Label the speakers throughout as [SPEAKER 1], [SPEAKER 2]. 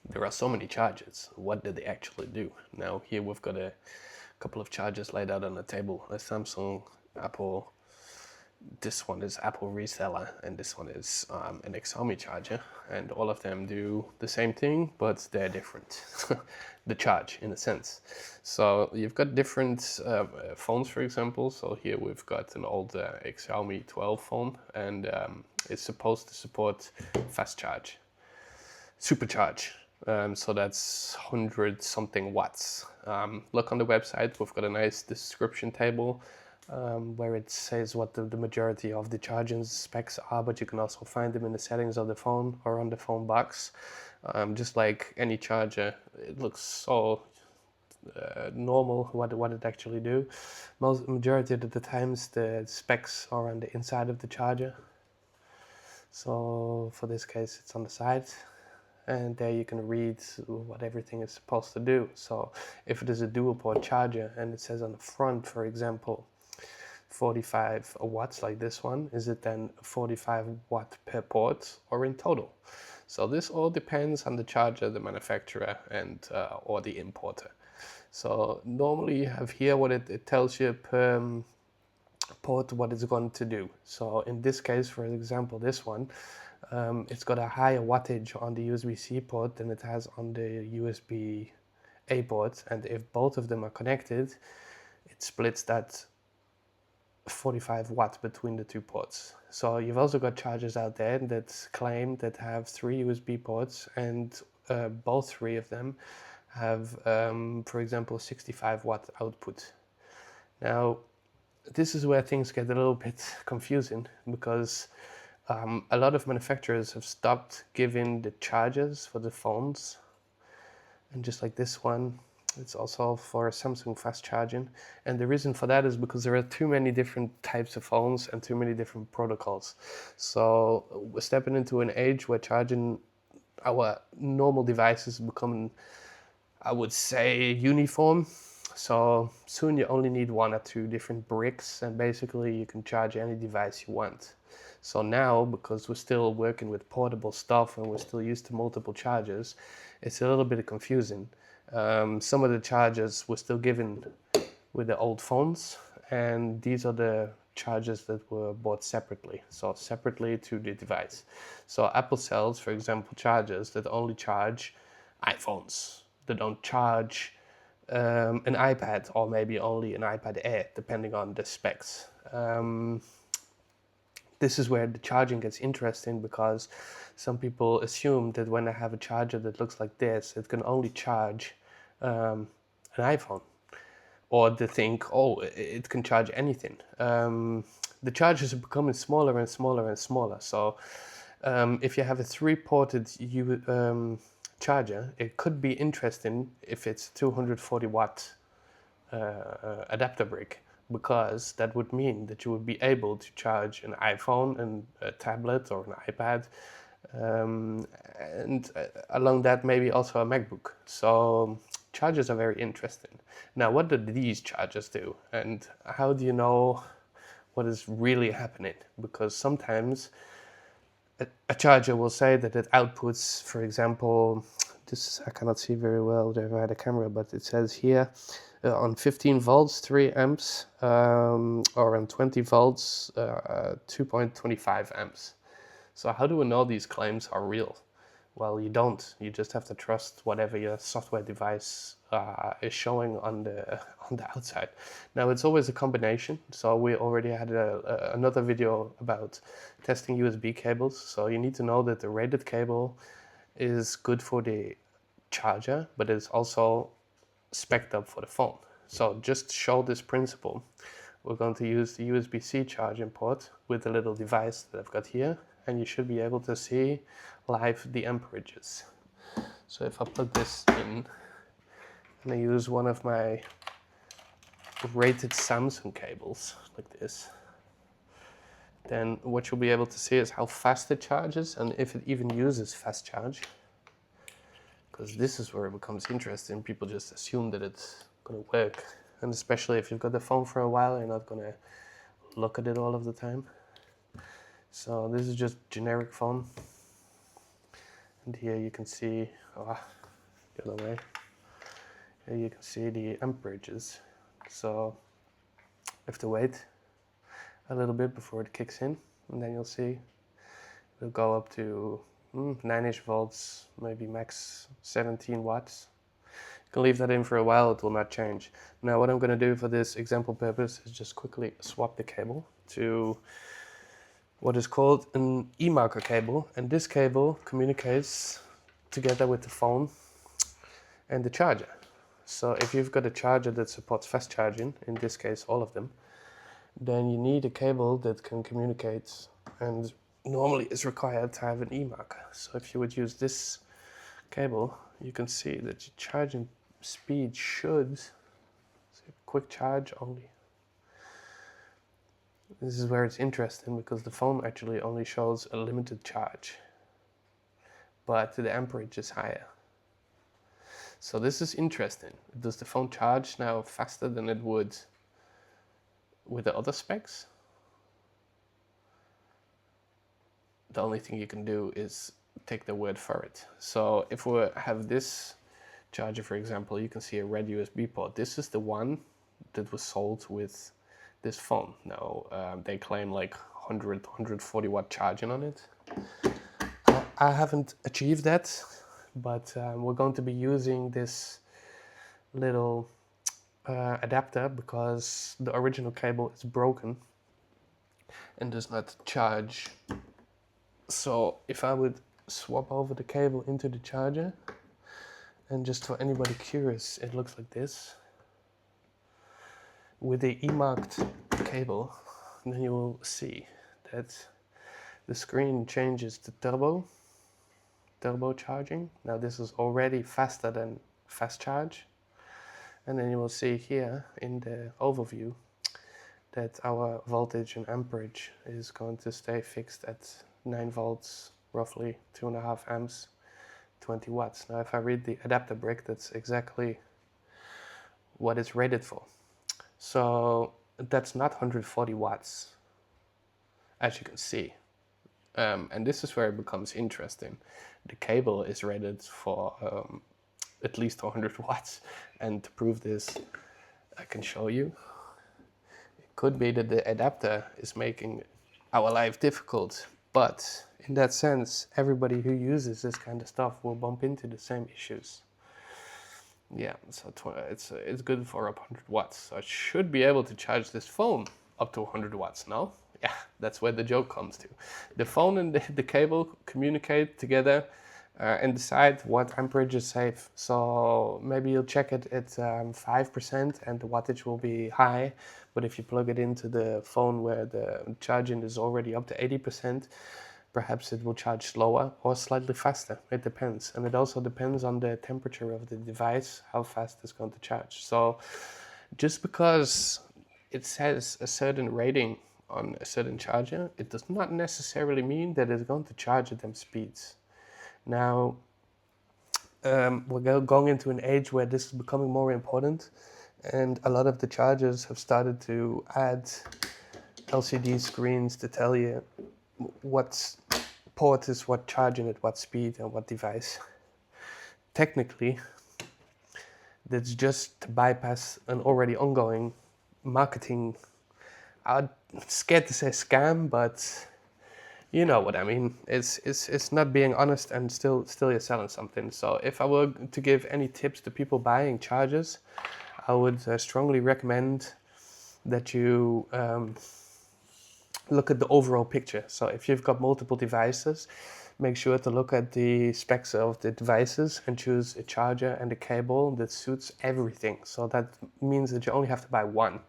[SPEAKER 1] there are so many chargers. What did they actually do? Now here we've got a couple of chargers laid out on the table. A Samsung, Apple. This one is Apple reseller, and this one is an Xiaomi charger, and all of them do the same thing, but they're different. The charge, in a sense. So you've got different phones, for example. So here we've got an old Xiaomi 12 phone, and it's supposed to support fast charge, supercharge. So that's 100 something watts. Look on the website, we've got a nice description table where it says what the majority of the charging specs are, but you can also find them in the settings of the phone or on the phone box. Just like any charger, it looks so normal what it actually do. Majority of the times the specs are on the inside of the charger. So for this case it's on the side, and there you can read what everything is supposed to do. So if it is a dual port charger and it says on the front, for example, 45 watts like this one, is it then 45 watt per port or in total? So this all depends on the charger, the manufacturer, and or the importer. So normally you have here what it tells you per port what it's going to do. So in this case, for example, this one, it's got a higher wattage on the USB-C port than it has on the USB-A port, and if both of them are connected, it splits that 45 watts between the two ports. So you've also got chargers out there that claim that have 3 USB ports, and both 3 of them have, for example, 65 watt output. Now, this is where things get a little bit confusing, because a lot of manufacturers have stopped giving the chargers for the phones, and just like this one, it's also for Samsung fast charging. And the reason for that is because there are too many different types of phones and too many different protocols. So we're stepping into an age where charging our normal devices is becoming, I would say, uniform. So soon you only need 1 or 2 different bricks, and basically you can charge any device you want. So now, because we're still working with portable stuff and we're still used to multiple chargers, it's a little bit confusing. Some of the chargers were still given with the old phones, and these are the chargers that were bought separately, so separately to the device. So Apple sells, for example, chargers that only charge iPhones. They don't charge an iPad, or maybe only an iPad Air, depending on the specs. This is where the charging gets interesting, because some people assume that when they have a charger that looks like this, it can only charge an iPhone, or they think, oh, it can charge anything. The chargers are becoming smaller and smaller and smaller. So if you have a 3-ported charger, it could be interesting if it's 240 watt adapter brick, because that would mean that you would be able to charge an iPhone and a tablet or an iPad, and along that maybe also a MacBook. So chargers are very interesting. Now, what do these chargers do, and how do you know what is really happening? Because sometimes a charger will say that it outputs, for example, this I cannot see very well if I had a camera, but it says here on 15 volts 3 amps, or on 20 volts 2.25 amps. So how do we know these claims are real? Well, you don't. You just have to trust whatever your software device is showing on the outside. Now, it's always a combination. So we already had another video about testing USB cables. So you need to know that the rated cable is good for the charger, but it's also spec'd up for the phone. So just to show this principle, we're going to use the USB-C charging port with the little device that I've got here, and you should be able to see live the amperages. So if I plug this in and I use one of my rated Samsung cables like this, then what you'll be able to see is how fast it charges, and if it even uses fast charge. Because this is where it becomes interesting. People just assume that it's going to work. And especially if you've got the phone for a while, you're not going to look at it all of the time. So this is just generic phone. And here you can see, the other way, here you can see the amperages. So I have to wait a little bit before it kicks in, and then you'll see it'll go up to 9-ish volts, maybe max 17 watts. You can leave that in for a while, it will not change. Now what I'm going to do for this example purpose is just quickly swap the cable to what is called an e-marker cable, and this cable communicates together with the phone and the charger. So if you've got a charger that supports fast charging, in this case all of them, then you need a cable that can communicate, and normally it's required to have an e-marker. So if you would use this cable, you can see that your charging speed should, quick charge only. This is where it's interesting, because the phone actually only shows a limited charge, but the amperage is higher. So this is interesting. Does the phone charge now faster than it would with the other specs? The only thing you can do is take the word for it. So if we have this charger, for example, you can see a red USB port. This is the one that was sold with this phone. Now they claim like 100, 140 watt charging on it. I haven't achieved that, but we're going to be using this little adapter because the original cable is broken and does not charge. So if I would swap over the cable into the charger, and just for anybody curious, it looks like this. With the e-marked cable, then you will see that the screen changes to turbo charging. Now this is already faster than fast charge. And then you will see here in the overview that our voltage and amperage is going to stay fixed at 9 volts, roughly 2.5 amps, 20 watts. Now if I read the adapter brick, that's exactly what it's rated for. So that's not 140 watts, as you can see. And this is where it becomes interesting. The cable is rated for at least 100 watts. And to prove this, I can show you. It could be that the adapter is making our life difficult, but in that sense, everybody who uses this kind of stuff will bump into the same issues. Yeah, so it's good for up 100 watts. So I should be able to charge this phone up to 100 watts now. Yeah, that's where the joke comes to. The phone and the cable communicate together and decide what amperage is safe. So maybe you'll check it at 5% and the wattage will be high. But if you plug it into the phone where the charging is already up to 80%, perhaps it will charge slower or slightly faster. It depends. And it also depends on the temperature of the device, how fast it's going to charge. So just because it says a certain rating on a certain charger, it does not necessarily mean that it's going to charge at them speeds. Now, we're going into an age where this is becoming more important, and a lot of the chargers have started to add LCD screens to tell you what port is what charging at what speed and what device. Technically, that's just to bypass an already ongoing marketing, I'm scared to say scam, but you know what I mean. It's not being honest, and still you're selling something. So if I were to give any tips to people buying chargers, I would strongly recommend that you look at the overall picture. So if you've got multiple devices, make sure to look at the specs of the devices and choose a charger and a cable that suits everything. So that means that you only have to buy one.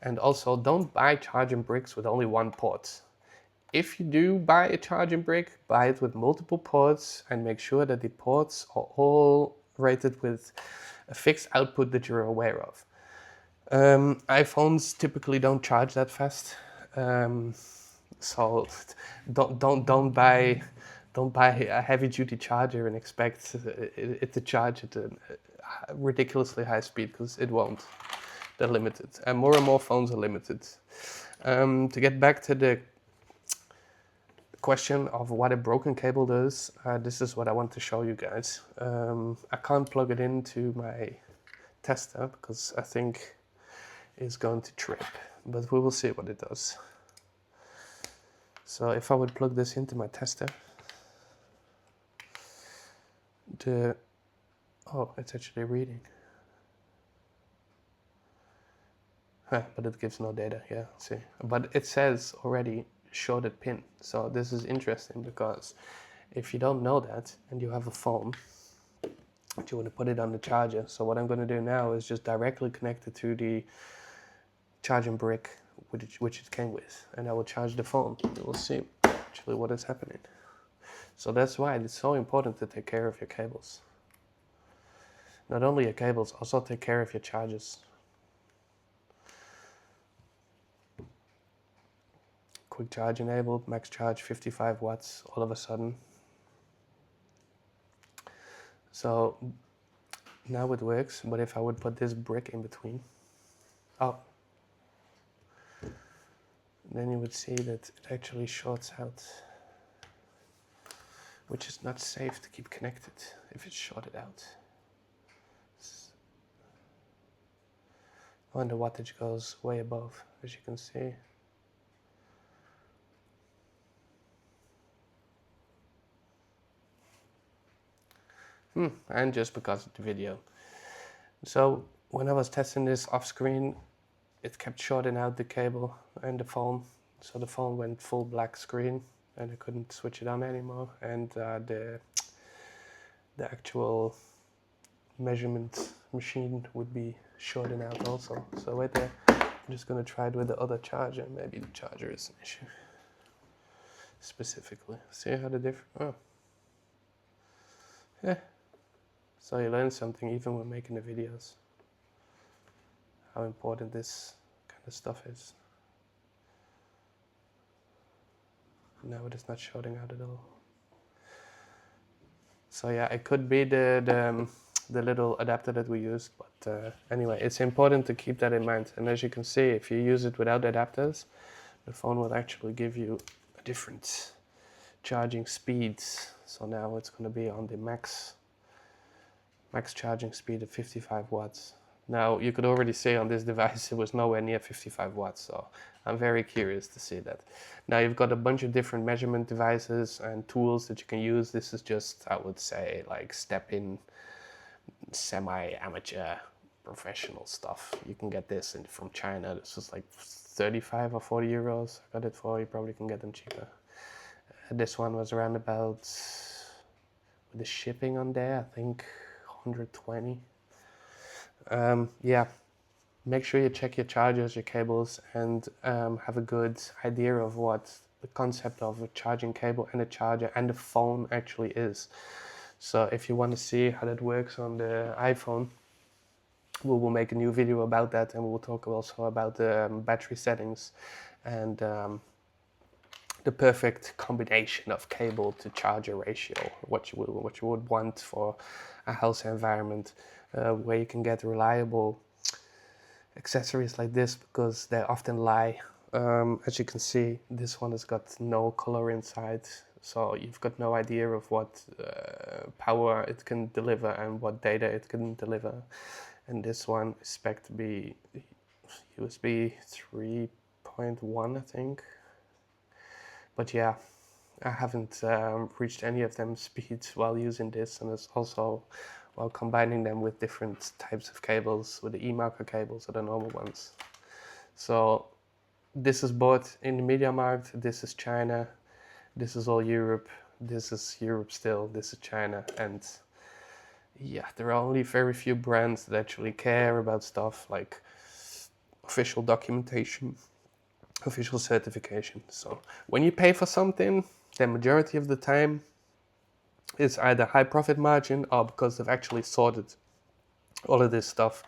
[SPEAKER 1] And also, don't buy charging bricks with only one port. If you do buy a charging brick, buy it with multiple ports and make sure that the ports are all rated with a fixed output that you're aware of. iPhones typically don't charge that fast, so don't buy a heavy-duty charger and expect it to charge at a ridiculously high speed, because it won't. They're limited, and more phones are limited. To get back to the question of what a broken cable does, this is what I want to show you guys. I can't plug it into my tester because I think it's going to trip, but we will see what it does. So if I would plug this into my tester, oh, it's actually reading. But it gives no data, yeah, see. But it says already shorted pin. So this is interesting because if you don't know that and you have a phone, you want to put it on the charger. So what I'm going to do now is just directly connect it to the charging brick which it came with, and I will charge the phone. You will see actually what is happening. So that's why it's so important to take care of your cables. Not only your cables, also take care of your chargers. Quick charge enabled, max charge 55 watts all of a sudden. So now it works, but if I would put this brick in between, oh, then you would see that it actually shorts out, which is not safe to keep connected if it's shorted out. Oh, and the wattage goes way above, as you can see. And just because of the video. So when I was testing this off screen, it kept shorting out the cable and the phone. So the phone went full black screen and I couldn't switch it on anymore. And the actual measurement machine would be shorting out also. So wait there, I'm just gonna try it with the other charger. Maybe the charger is an issue specifically. See how the difference, oh. Yeah. So you learn something even when making the videos. How important this kind of stuff is. Now it is not shorting out at all. So yeah, it could be the little adapter that we used, but anyway, it's important to keep that in mind. And as you can see, if you use it without adapters, the phone will actually give you a different charging speeds. So now it's going to be on the max charging speed of 55 watts. Now you could already see on this device it was nowhere near 55 watts, so I'm very curious to see that. Now you've got a bunch of different measurement devices and tools that you can use. This is just, I would say, like step-in, semi-amateur, professional stuff. You can get this from China. This is like 35 or 40 euros. I got it for, you probably can get them cheaper. This one was around about, with the shipping on there, I think 120. Yeah, make sure you check your chargers, your cables, and have a good idea of what the concept of a charging cable and a charger and the phone actually is. So if you want to see how that works on the iPhone, we will make a new video about that, and we will talk also about the battery settings and the perfect combination of cable to charger ratio, what you would want for a house environment, where you can get reliable accessories like this, because they often lie. As you can see, this one has got no color inside, so you've got no idea of what power it can deliver and what data it can deliver. And this one is spec to be USB 3.1, I think. But yeah, I haven't reached any of them speeds while using this, and it's also while combining them with different types of cables, with the e-marker cables or the normal ones. So this is bought in the MediaMarkt, this is China, this is all Europe, this is Europe still, this is China, and yeah, there are only very few brands that actually care about stuff like official documentation, official certification. So when you pay for something, the majority of the time it's either high profit margin or because they've actually sorted all of this stuff.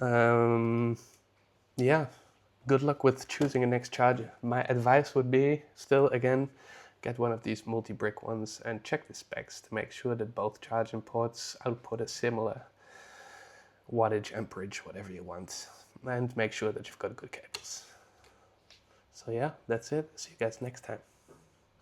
[SPEAKER 1] Yeah, good luck with choosing a next charger. My advice would be still, again, get one of these multi-brick ones and check the specs to make sure that both charging ports output a similar wattage, amperage, whatever you want, and make sure that you've got good cables. So yeah, that's it. See you guys next time.